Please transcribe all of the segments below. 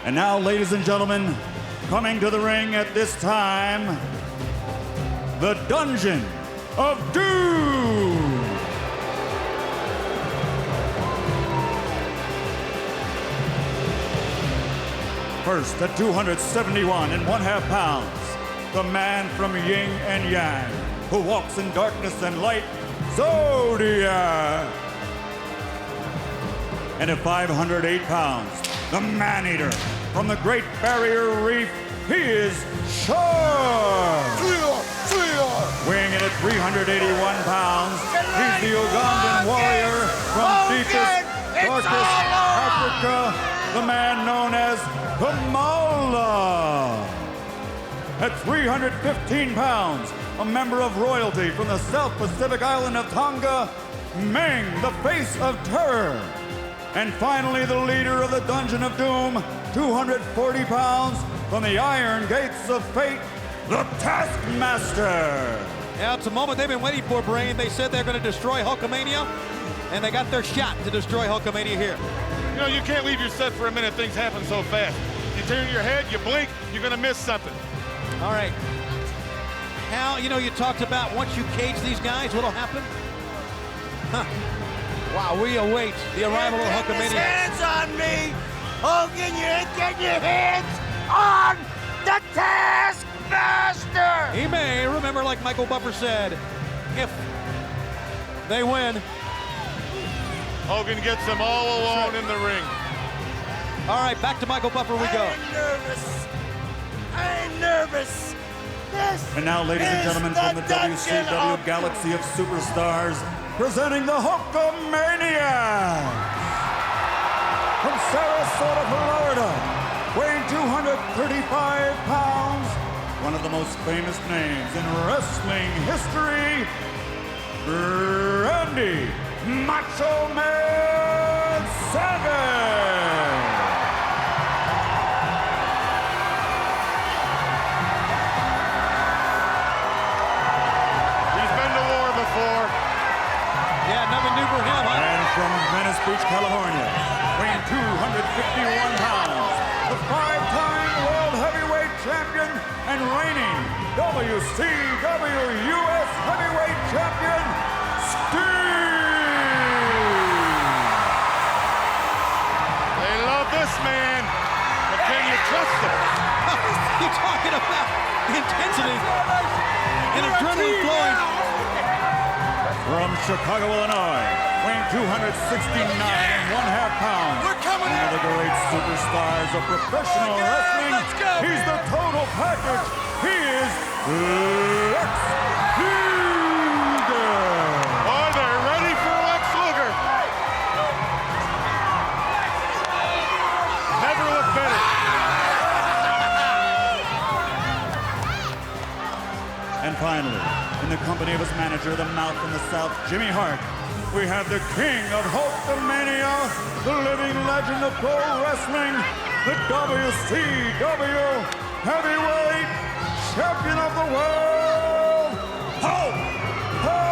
And now, ladies and gentlemen, coming to the ring at this time, the Dungeon of Doom. First, at 271 and 1/2 pounds, the man from Yin and Yang, who walks in darkness and light, Zodiac. And at 508 pounds, the man-eater from the Great Barrier Reef, he is Shark. Weighing in at 381 pounds, he's the Ugandan warrior from deepest, darkest Africa, the man known as Kamala. At 315 pounds, a member of royalty from the South Pacific island of Tonga, Meng, the face of terror. And finally, the leader of the Dungeon of Doom, 240 pounds, from the Iron Gates of Fate, the Taskmaster. Now, it's a moment they've been waiting for, Brain. They said they're going to destroy Hulkamania, and they got their shot to destroy Hulkamania here. You know, you can't leave your set for a minute. Things happen so fast. You turn your head, you blink, you're going to miss something. All right. Hal, you know, you talked about once you cage these guys, what'll happen? Huh. Wow, we await the arrival of Hulkamania. Get his hands on me! Hogan, you ain't getting your hands on the Taskmaster! He may, remember, like Michael Buffer said, if they win. Hogan gets them all alone in the ring. All right, back to Michael Buffer we go. I'm nervous. I'm nervous. This And now, ladies and gentlemen, from the WCW Galaxy of Superstars, presenting the Hulkamaniacs. From Sarasota, Florida, weighing 235 pounds, one of the most famous names in wrestling history, Randy Macho Man Savage. He's been to war before. Yeah, nothing new for him, huh? And from Venice Beach, California, weighing 251 pounds, the five-time World Heavyweight Champion and reigning WCW US Heavyweight Champion, Steve! They love this man, but can you trust him? You're talking about intensity and adrenaline flowing. From Chicago, Illinois, weighing 269 1/2 pounds. We're coming One of the great superstars of professional wrestling. Let's go. He's the total package. He is Lex Luger. Oh, they're ready for Lex Luger. Never looked better. And finally, in the company of his manager, the mouth from the South, Jimmy Hart, we have the king of Hulkamania, the living legend of pro wrestling, the WCW Heavyweight Champion of the World, Hulk Hogan!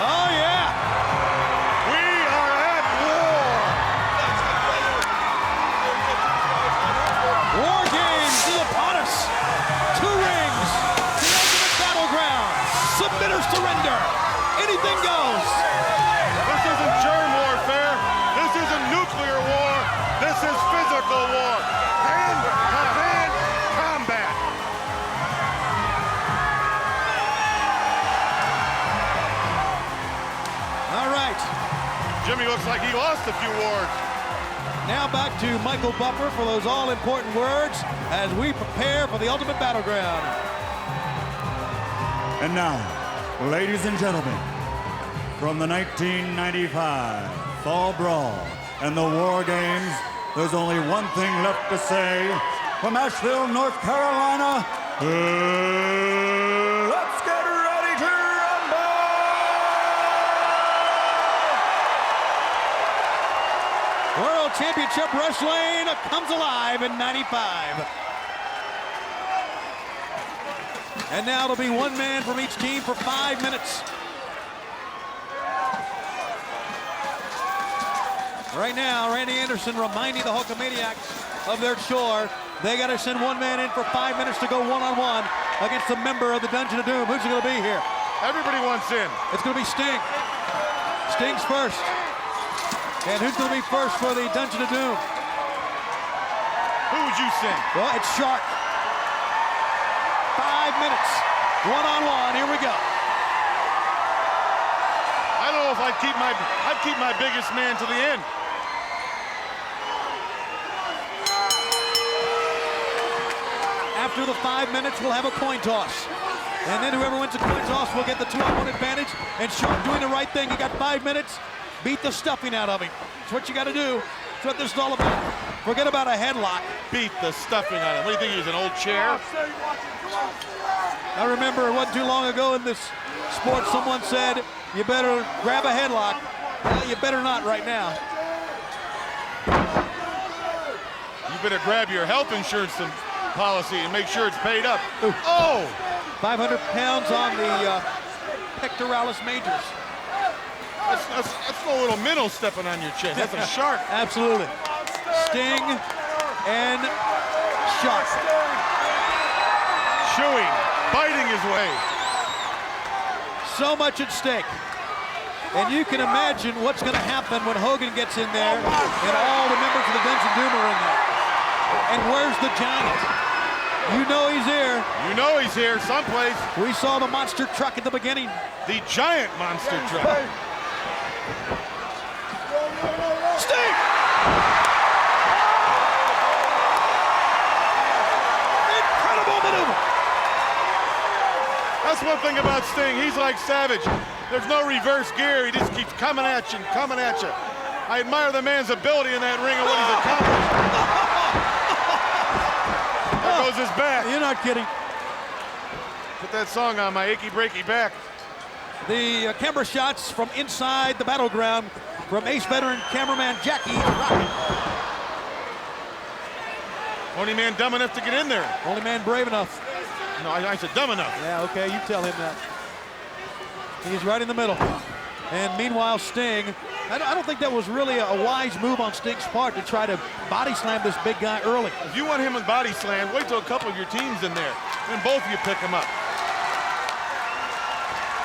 Oh, yeah. We are at war. War Games is upon us. 2 rings. The ultimate battleground. Submit or surrender. Anything goes. This isn't germ warfare. This isn't nuclear war. This is physical war. Hand-to-hand combat. All right. Jimmy looks like he lost a few wars. Now back to Michael Buffer for those all-important words as we prepare for the ultimate battleground. And now, ladies and gentlemen, from the 1995 Fall Brawl and the War Games, there's only one thing left to say. From Asheville, North Carolina, let's get ready to rumble! World Championship Wrestling comes alive in 95. And now it'll be one man from each team for 5 minutes. Right now, Randy Anderson reminding the Hulkamaniacs of their chore. They got to send one man in for 5 minutes to go one-on-one against a member of the Dungeon of Doom. Who's it going to be here? Everybody wants in. It's going to be Sting. Sting's first. And who's going to be first for the Dungeon of Doom? Who would you send? Well, it's Shark. 5 minutes. One-on-one. Here we go. I don't know if I'd keep my biggest man to the end. After the 5 minutes, we'll have a coin toss. And then whoever wins the coin toss will get the 2-on-1 advantage. And Shark doing the right thing. You got 5 minutes. Beat the stuffing out of him. That's what you got to do. That's what this is all about. Forget about a headlock. Beat the stuffing out of him. What do you think, he's an old chair? I remember it wasn't too long ago in this sport, someone said, you better grab a headlock. Well, you better not right now. You better grab your health insurance policy and make sure it's paid up. Ooh. Oh! 500 pounds on the pectoralis majors. That's no little minnow stepping on your chin. That's a shark. Absolutely. Sting and Shark. Chewing, biting his way. So much at stake. And you can imagine what's going to happen when Hogan gets in there and all the members of the Dungeon Doom are in there. And where's the Giant? You know he's here. You know he's here someplace. We saw the monster truck at the beginning. The giant monster truck. Sting! Incredible maneuver. That's one thing about Sting. He's like Savage. There's no reverse gear. He just keeps coming at you and coming at you. I admire the man's ability in that ring and what he's accomplished. There goes his back. You're not kidding. Put that song on my achy breaky back. The camera shots from inside the battleground from Ace veteran cameraman Jackie Rocket. Only man dumb enough to get in there. Only man brave enough. No, I said dumb enough. Yeah, okay, you tell him that. He's right in the middle. And meanwhile, Sting, I don't think that was really a wise move on Sting's part to try to body slam this big guy early. If you want him in body slam, wait till a couple of your teams in there. Then both of you pick him up.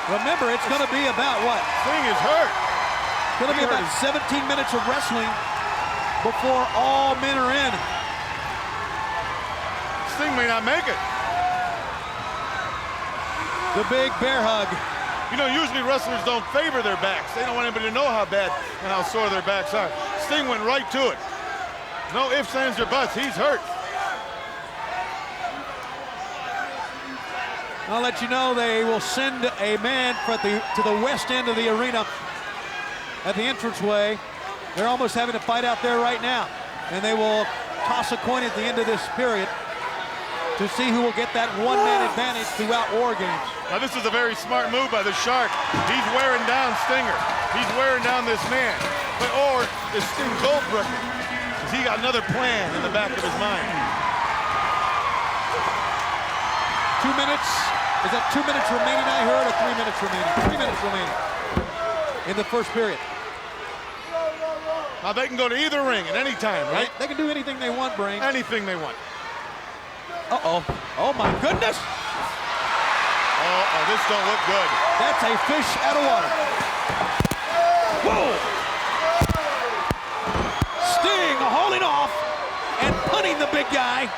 Remember, it's going to be about what? Sting is hurt. It's going to be about 17 minutes of wrestling before all men are in. Sting may not make it. The big bear hug. You know, usually wrestlers don't favor their backs. They don't want anybody to know how bad and how sore their backs are. Sting went right to it. No ifs, ands, or buts. He's hurt. I'll let you know they will send a man to the west end of the arena at the entranceway. They're almost having a fight out there right now. And they will toss a coin at the end of this period to see who will get that one-man advantage throughout War Games. Now this is a very smart move by the Shark. He's wearing down Stinger. He's wearing down this man. Or is Sting Goldberg? Because he got another plan in the back of his mind. 2 minutes. Is that 2 minutes remaining, I heard, or 3 minutes remaining? 3 minutes remaining in the first period. Now they can go to either ring at any time, right? They can do anything they want, Brain. Anything they want. Uh-oh. Oh, my goodness. Oh, this don't look good. That's a fish out of water. Whoa! Sting holding off and punting the big guy.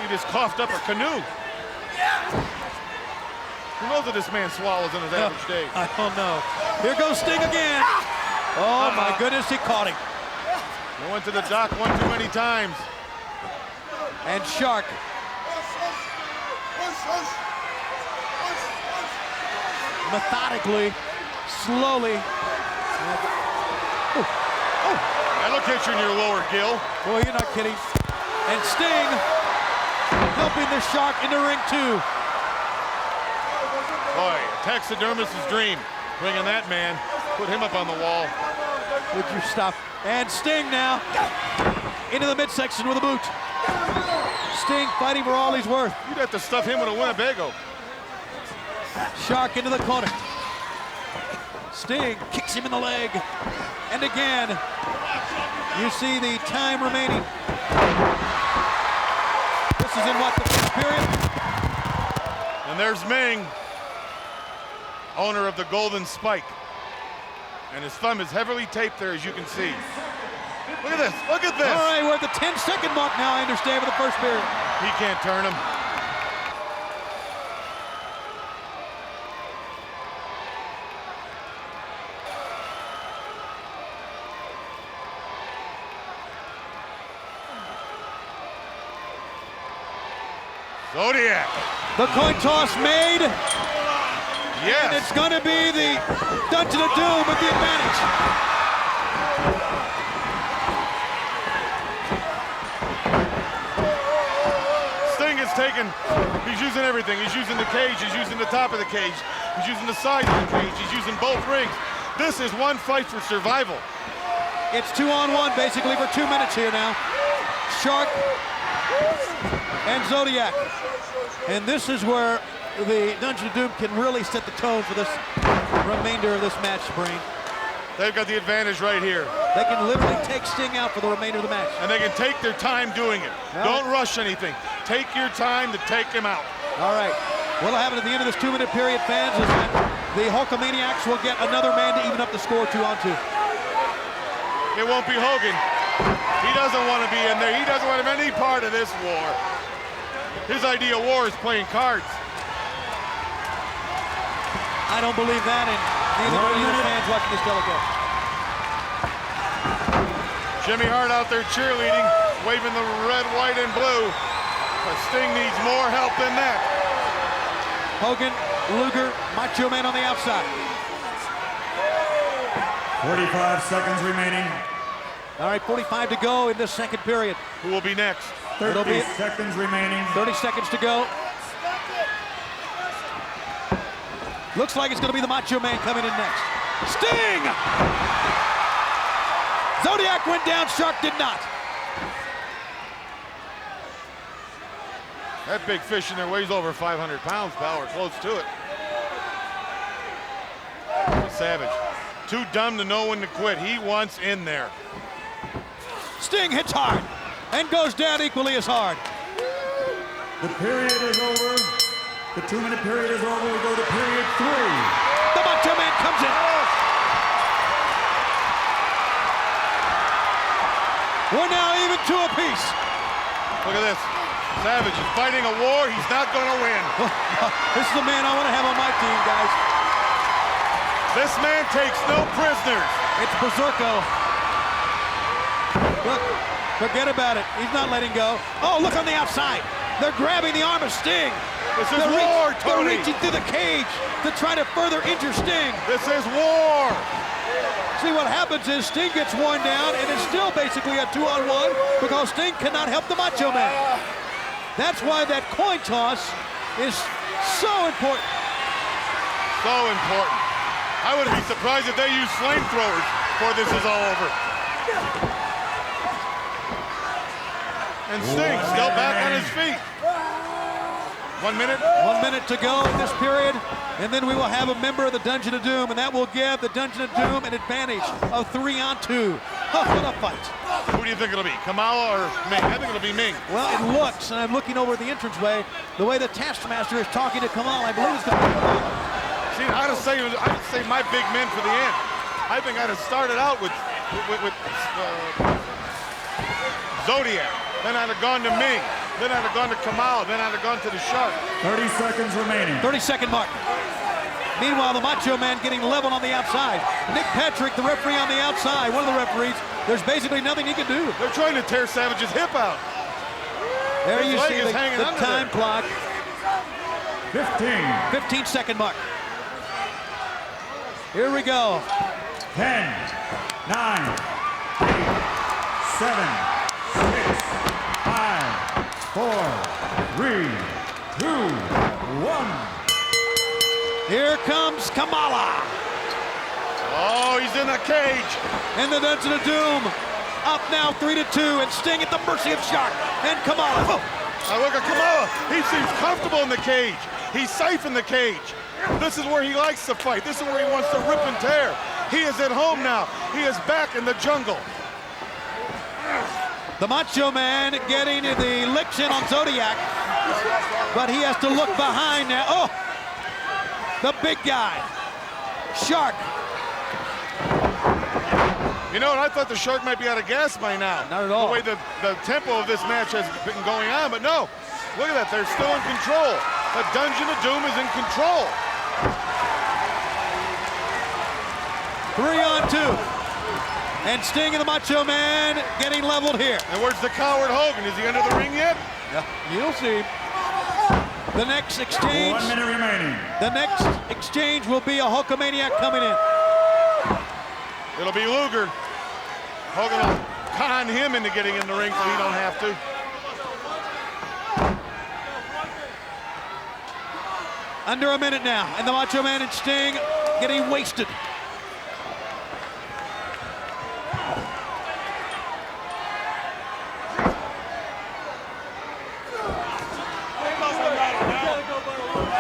He just coughed up a canoe. Who knows what this man swallows in his average day? I don't know. Here goes Sting again. Oh, my goodness, he caught him. He went to the dock one too many times. And Shark. Methodically, slowly. That'll get you in your lower gill. Boy, you're not kidding. And Sting helping the Shark into ring 2. Boy, a taxidermist's dream. Bringing that man, put him up on the wall. Would you stop? And Sting now into the midsection with a boot. Sting fighting for all he's worth. You'd have to stuff him with a Winnebago. Shark into the corner. Sting kicks him in the leg. And again, you see the time remaining. This is in what, the fifth period? And there's Ming, owner of the Golden Spike. And his thumb is heavily taped there, as you can see. Look at this, look at this. All right, we're at the 10-second mark now, I understand, for the first period. He can't turn him. Zodiac. The coin toss made. Yes. And it's going to be the Dungeon of Doom with the advantage. Sting is taken. He's using everything. He's using the cage. He's using the top of the cage. He's using the sides of the cage. He's using both rings. This is one fight for survival. It's 2-on-1 basically for 2 minutes here now. Shark and Zodiac. And this is where the Dungeon of Doom can really set the tone for this remainder of this match, Brain. They've got the advantage right here. They can literally take Sting out for the remainder of the match. And they can take their time doing it. Well, don't rush anything. Take your time to take him out. All right. What'll happen at the end of this 2-minute period, fans, is that the Hulkamaniacs will get another man to even up the score 2-on-2. It won't be Hogan. He doesn't want to be in there. He doesn't want to have any part of this war. His idea of war is playing cards. I don't believe that, and neither do any of the fans watching this telecast. Jimmy Hart out there cheerleading, waving the red, white, and blue. But Sting needs more help than that. Hogan, Luger, Macho Man on the outside. 45 seconds remaining. All right, 45 to go in this second period. Who will be next? 30 seconds remaining. 30 seconds to go. Looks like it's going to be the Macho Man coming in next. Sting! Zodiac went down, Shark did not. That big fish in there weighs over 500 pounds, pal, or close to it. Savage. Too dumb to know when to quit. He wants in there. Sting hits hard and goes down equally as hard. The period is over. The 2-minute period is over. We go to period 3. The Macho Man comes in. We're now even 2 apiece. Look at this. Savage is fighting a war he's not going to win. This is the man I want to have on my team, guys. This man takes no prisoners. It's Berserko. Look, forget about it. He's not letting go. Oh, look on the outside. They're grabbing the arm of Sting. This is war, They're Tony. reaching through the cage to try to further injure Sting. This is war. See, what happens is Sting gets worn down, and it's still basically a 2-on-1 because Sting cannot help the Macho Man. That's why that coin toss is so important. So important. I wouldn't be surprised if they use flamethrowers before this is all over. And Sting still back on his feet. 1 minute. 1 minute to go in this period, and then we will have a member of the Dungeon of Doom, and that will give the Dungeon of Doom an advantage of 3-on-2. Oh, what a fight. Who do you think it'll be, Kamala or Ming? I think it'll be Ming. Well, it looks, and I'm looking over the entranceway, the way the Taskmaster is talking to Kamal, I believe it's going to be Kamala. See, I'd say my big men for the end. I think I'd have started out with Zodiac. Then I'd have gone to Ming. Then I'd have gone to Kamala. Then I'd have gone to the Shark. 30 seconds remaining. 30-second mark. Meanwhile, the Macho Man getting leveled on the outside. Nick Patrick, the referee on the outside, one of the referees, there's basically nothing he can do. They're trying to tear Savage's hip out. There His you leg see is the hanging under time there. clock. 15. 15-second mark. Here we go. 10, 9, 8, 7, 6, 5, 4, 3, 2, 1. Here comes Kamala. Oh, he's in a cage. And the Dungeon of Doom up now 3-2, and Sting at the mercy of Shark and Kamala. Oh. Now look at Kamala. He seems comfortable in the cage. He's safe in the cage. This is where he likes to fight. This is where he wants to rip and tear. He is at home now. He is back in the jungle. The Macho Man getting the licks in on Zodiac, but he has to look behind now. Oh, the big guy, Shark. You know, and I thought the Shark might be out of gas by now. Not at all. The way the tempo of this match has been going on, but no. Look at that, they're still in control. The Dungeon of Doom is in control. 3-on-2. And Sting and the Macho Man getting leveled here. And where's the coward Hogan? Is he under the ring yet? Yeah, you'll see. The next exchange. 1 minute remaining. The next exchange will be a Hulkamaniac coming in. It'll be Luger. Hogan will con him into getting in the ring so he don't have to. Under a minute now, and the Macho Man and Sting getting wasted.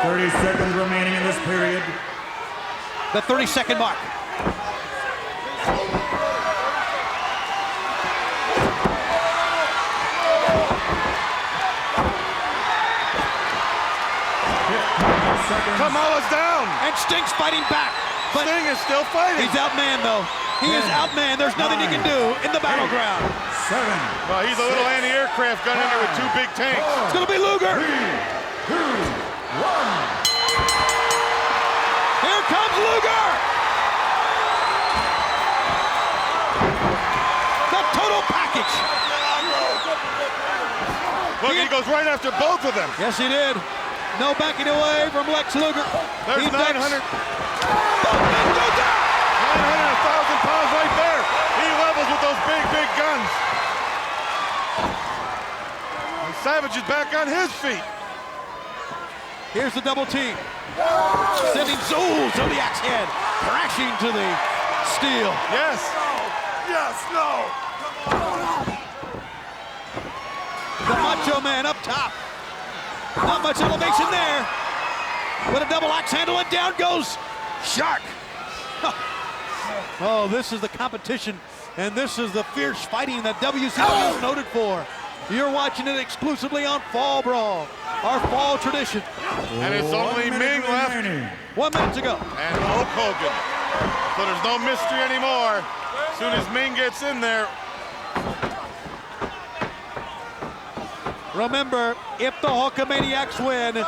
Thirty seconds remaining in this period. The 30-second mark. Kamala's down. And Sting's fighting back. But Sting is still fighting. he's outmanned, though. He is outmanned. There's nothing he can do in the battleground. 7. Well, he's a little anti-aircraft gun in there with 2 big tanks. It's going to be Luger. 3, 2, 1. Here comes Luger. The total package. Look, he goes right after both of them. Yes, he did. No backing away from Lex Luger. There's He 900. ducks. Both men go down. 900, 1,000 pounds right there. He levels with those big, big guns. And Savage is back on his feet. Here's the double team. Sending Zodiac's head crashing to the steel. Yes. Yes, no. The Macho Man up top. Not much elevation there. With a double axe handle, and down goes Shark. Oh, this is the competition, and this is the fierce fighting that WCW is noted for. You're watching it exclusively on Fall Brawl, our fall tradition. And it's only 1 Ming minute left. remaining. 1 minute to go. And Hulk Hogan. So there's no mystery anymore. As soon as Ming gets in there, Remember, if the Hulkamaniacs win,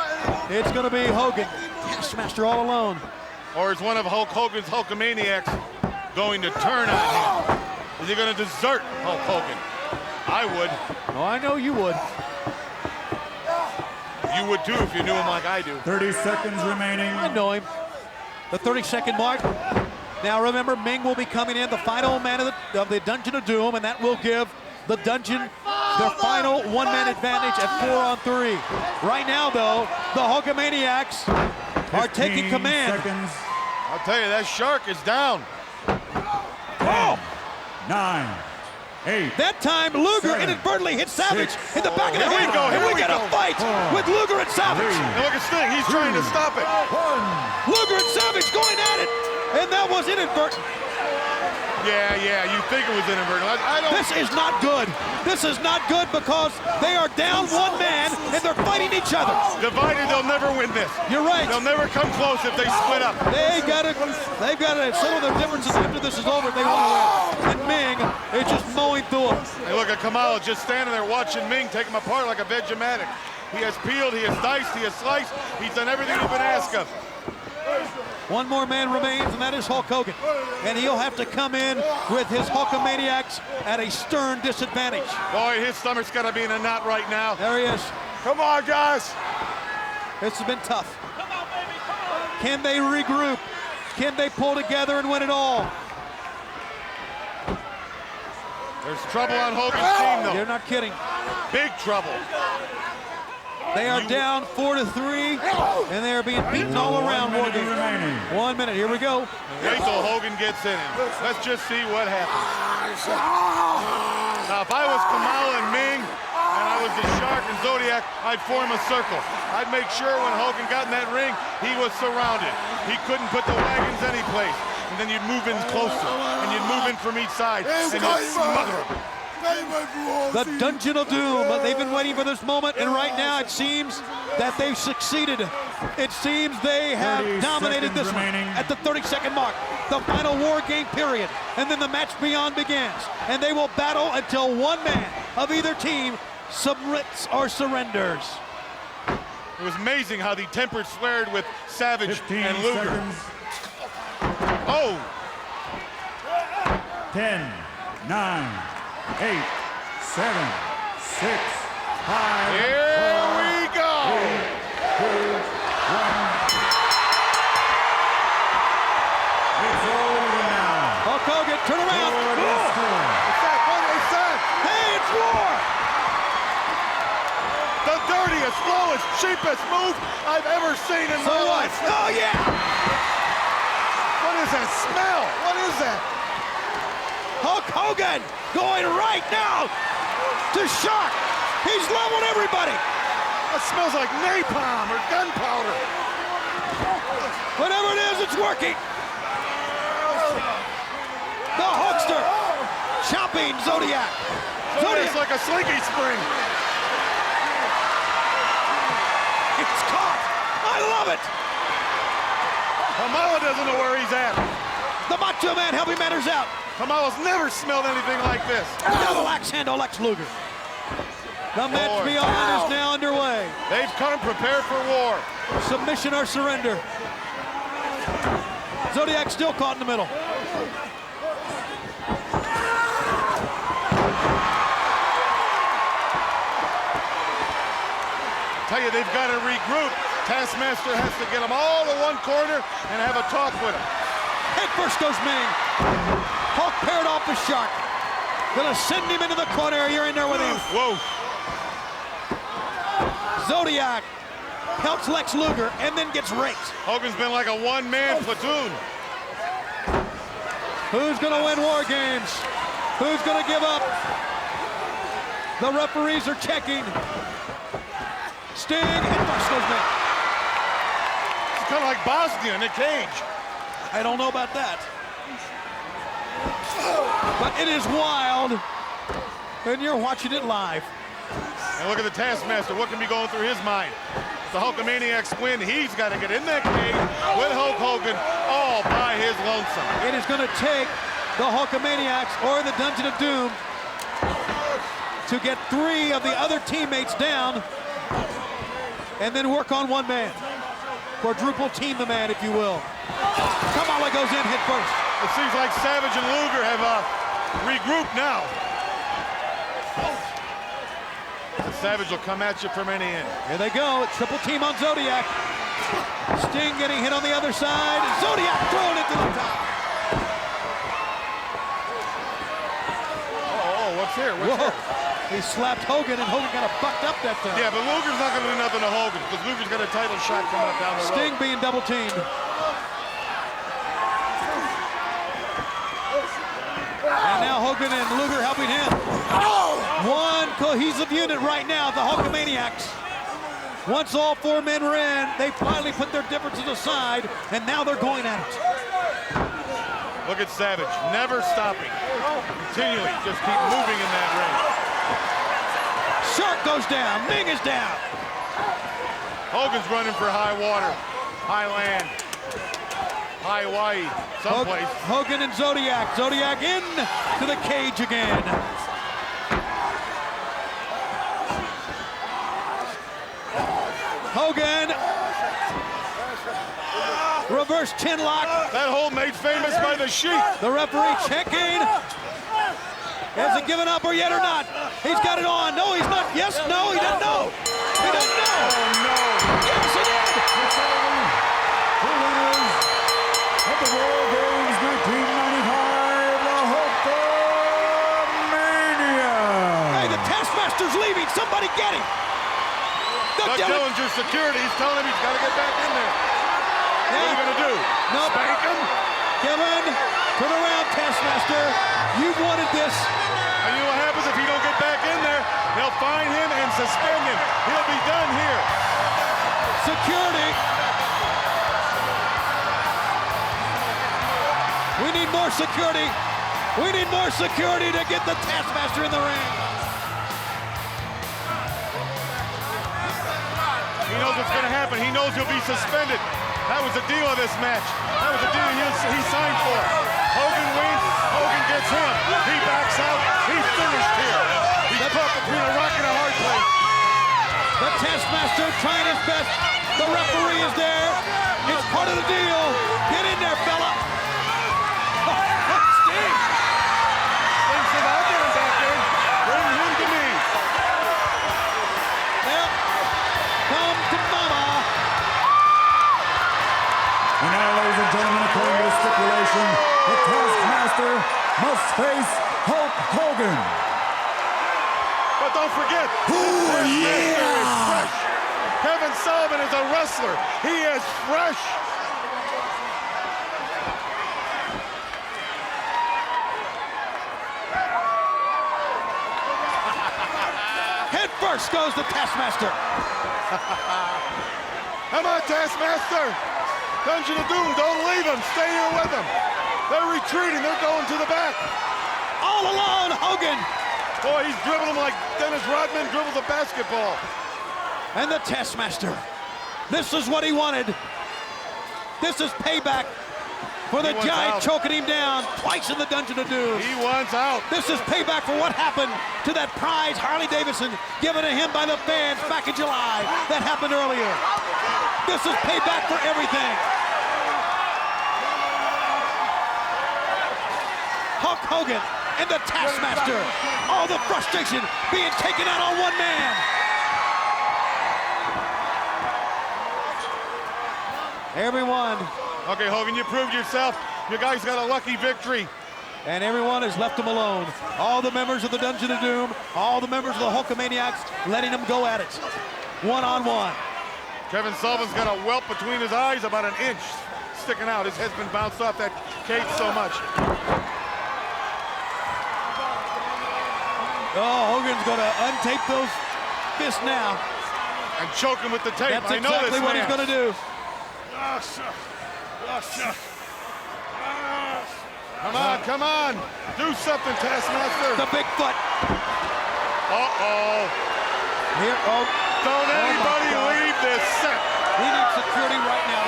it's going to be Hogan, Taskmaster all alone. or is one of Hulk Hogan's Hulkamaniacs going to turn on him? Is he going to desert Hulk Hogan? I would. Oh, I know you would. You would too if you knew him like I do. 30 seconds remaining. I know him. The 30-second mark. Now remember, Ming will be coming in, the final man of the Dungeon of Doom, and that will give the Dungeon their final one-man advantage at 4-on-3. Right now, though, the Hulkamaniacs are taking 15 command. seconds. I'll tell you, that Shark is down. 10, 9, 8. That time, Luger 7, inadvertently hit Savage 6, in the back of the here we head. go, here and we we got go. a fight 4, with Luger and Savage. 3, And look at Sting, he's trying to stop it. 1. Luger and Savage going at it, and that was inadvertent. Yeah, you think it was inadvertent. I don't. This is not good. This is not good because they are down one man and they're fighting each other. Divided, they'll never win this. You're right. They'll never come close if they split up. They've got to settle their differences after this is over if they want to win. And Ming is just mowing through them. Hey, look at Kamala just standing there watching Ming take him apart like a Vegematic. He has peeled, he has diced, he has sliced. He's done everything he's been asked of. One more man remains, and that is Hulk Hogan. And he'll have to come in with his Hulkamaniacs at a stern disadvantage. Boy, his stomach's got to be in a knot right now. There he is. Come on, guys. This has been tough. Can they regroup? Can they pull together and win it all? There's trouble on Hogan's team, though. They're not kidding. Big trouble. They are down 4-3, and they are being beaten all around. 1 minute remaining. 1 minute, here we go. Wait till Hogan gets in him. Let's just see what happens. Now, if I was Kamala and Ming, and I was the Shark and Zodiac, I'd form a circle. I'd make sure when Hogan got in that ring, he was surrounded. He couldn't put the wagons anyplace. and then you'd move in closer, and you'd move in from each side, and you'd smother him. The Dungeon of Doom. They've been waiting for this moment, and right now it seems that they've succeeded. It seems they have 30 dominated this one remaining. at the 30-second mark. The final war game period, and then the match beyond begins. And they will battle until one man of either team submits or surrenders. It was amazing how the temper flared with Savage 15 and Luger. seconds. Oh, 10, 9, 8, 7, 6, 5, here we go. 2, 1. It's over now. Hulk Hogan, turn around. For the Oh, score. What's that? What is that? hey, it's war. The dirtiest, slowest, cheapest move I've ever seen in So my what? life. Oh, yeah. What is that smell? What is that? Hulk Hogan going right now to Shark. He's leveled everybody. That smells like napalm or gunpowder. Whatever it is, it's working. The Hulkster chopping Zodiac. It's like a slinky spring. It's caught. I love it. Kamala doesn't know where he's at. The Macho Man helping matters out. Kamala's never smelled anything like this. Double axe handle Lex Luger. The match Boy. beyond is now underway. They've come prepared for war. Submission or surrender. Zodiac still caught in the middle. Tell you, they've got to regroup. Taskmaster has to get them all to one corner and have a talk with them. Head first goes Ming. Hulk paired off the Shark. Gonna send him into the corner. You're in there with him. Whoa. Zodiac helps Lex Luger and then gets raked. Hogan's been like a one-man platoon. Who's gonna win War Games? Who's gonna give up? The referees are checking. Sting and first goes Ming. It's kind of like Bosnia in a cage. I don't know about that. But it is wild, and you're watching it live. And look at the Taskmaster. What can be going through his mind? If the Hulkamaniacs win, he's got to get in that cage with Hulk Hogan all by his lonesome. It is going to take the Hulkamaniacs or the Dungeon of Doom to get 3 of the other teammates down and then work on one man. Quadruple team the man, if you will. Kamala goes in head first. It seems like Savage and Luger have regrouped now. Savage will come at you from any end. Here they go, triple team on Zodiac. Sting getting hit on the other side. Zodiac thrown into the top. Oh, what's here? What's Whoa. here? He slapped Hogan, and Hogan kind of bucked up that time. Yeah, but Luger's not going to do nothing to Hogan because Luger's got a title shot coming up down the road. Sting being double teamed. And now Hogan and Luger helping him. One cohesive unit right now, the Hulkamaniacs. Once all 4 men were in, they finally put their differences aside, and now they're going at it. Look at Savage, never stopping. Continually, just keep moving in that ring. Shark goes down, Ming is down. Hogan's running for high water, high land, high Hawaii, someplace. Hogan and Zodiac. Zodiac in to the cage again. Hogan. Reverse chin lock. That hold made famous by the Sheik. The referee checking. Has it given up or yet or not? He's got it on. No, he's not. Yes, no, he doesn't know. He doesn't know. Oh, no. Yes, he did. The winners of the War Games 1995, the Hulkamania. Hey, the Taskmaster's leaving. Somebody get him. Doug Dillinger's security, he's telling him he's got to get back in there. What are you going to do? Nope. Spank him? Kevin, turn around, Taskmaster. You wanted this. And you know what happens if he don't get back in there? They'll fine him and suspend him. He'll be done here. Security. need more security. We need more security to get the Taskmaster in the ring. He knows what's going to happen. He knows he'll be suspended. That was the deal of this match. That was the deal he signed for. Hogan wins. Hogan gets him. He backs out. He's finished here. He's caught between a rock and a hard place. The Taskmaster trying his best. The referee is there. It's part of the deal. Get in there, fella. Sting. Sting said, I'll get him back in. Bring him to me. Yep. Come to mama. And now, ladies and gentlemen, according to the stipulation, the Taskmaster must face Hulk Hogan. But don't forget, Taskmaster is fresh. Kevin Sullivan is a wrestler. He is fresh. Head first goes the Taskmaster. Come on, Taskmaster. Dungeon of Doom, don't leave him. Stay here with him. They're retreating. They're going to the back. All alone, Hogan. Boy, he's dribbling like Dennis Rodman dribbles a basketball. And the Taskmaster. This is what he wanted. This is payback for the Giant choking him down twice in the Dungeon of Doom. He wants out. This is payback for what happened to that prize Harley Davidson given to him by the fans back in July. That happened earlier. This is payback for everything. Hulk Hogan and the Taskmaster. All the frustration being taken out on one man. Everyone. Okay, Hogan, you proved yourself. You guys got a lucky victory. And everyone has left him alone. All the members of the Dungeon of Doom, all the members of the Hulkamaniacs, letting him go at it. One-on-one. Kevin Sullivan's got a welt between his eyes, about an inch sticking out. His head's been bounced off that cage so much. Oh, Hogan's gonna untape those fists now. And choke him with the tape. That's I know exactly this what he's man. gonna do. Come on, come on. Do something, Taskmaster. The big foot. Uh-oh. Here, oh. Don't anybody leave this set. We need security right now.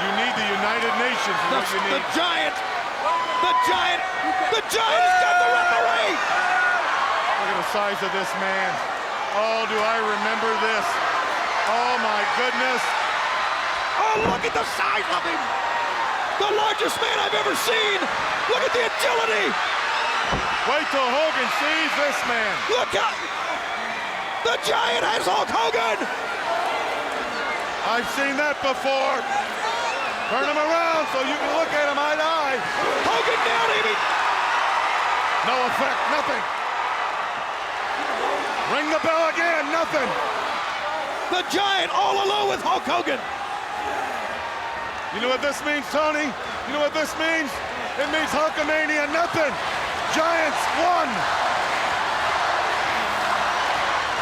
You need the United Nations is what you The need. Giant has got the referee. Look at the size of this man. Oh, do I remember this? Oh, my goodness. Oh, look at the size of him. The largest man I've ever seen. Look at the agility. Wait till Hogan sees this man. Look out. The Giant has Hulk Hogan. I've seen that before. Turn him around so you can look at him eye to eye. Hogan down, Amy. No effect, nothing. Ring the bell again, nothing. The Giant all alone with Hulk Hogan. You know what this means, Tony? You know what this means? It means Hulkamania, nothing. Giants won.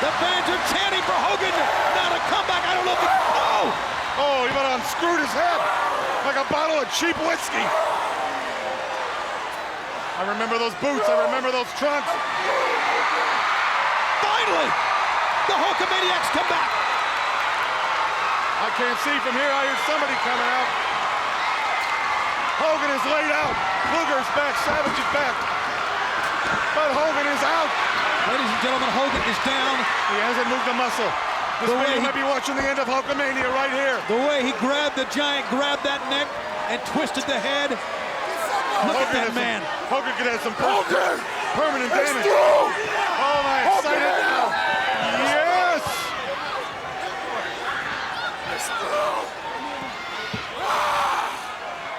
The fans are chanting for Hogan now to come back. I don't know if he... Oh, he about unscrewed his head like a bottle of cheap whiskey. I remember those boots. I remember those trunks. Finally, the Hulkamaniacs come back. I can't see from here. I hear somebody coming out. Hogan is laid out. Luger's back. Savage is back. But Hogan is out. Ladies and gentlemen, Hogan is down. He hasn't moved a muscle. This man might be watching the end of Hulkamania right here. The way he grabbed the Giant, grabbed that neck, and twisted the head. Look at that man. Hogan could have some permanent damage. Oh, my, excited now. Yes!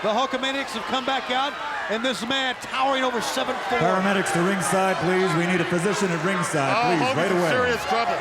The Hulkamaniacs have come back out, and this man towering over 7'4". Paramedics to ringside, please. We need a physician at ringside, please, Hogan's right in away. serious trouble.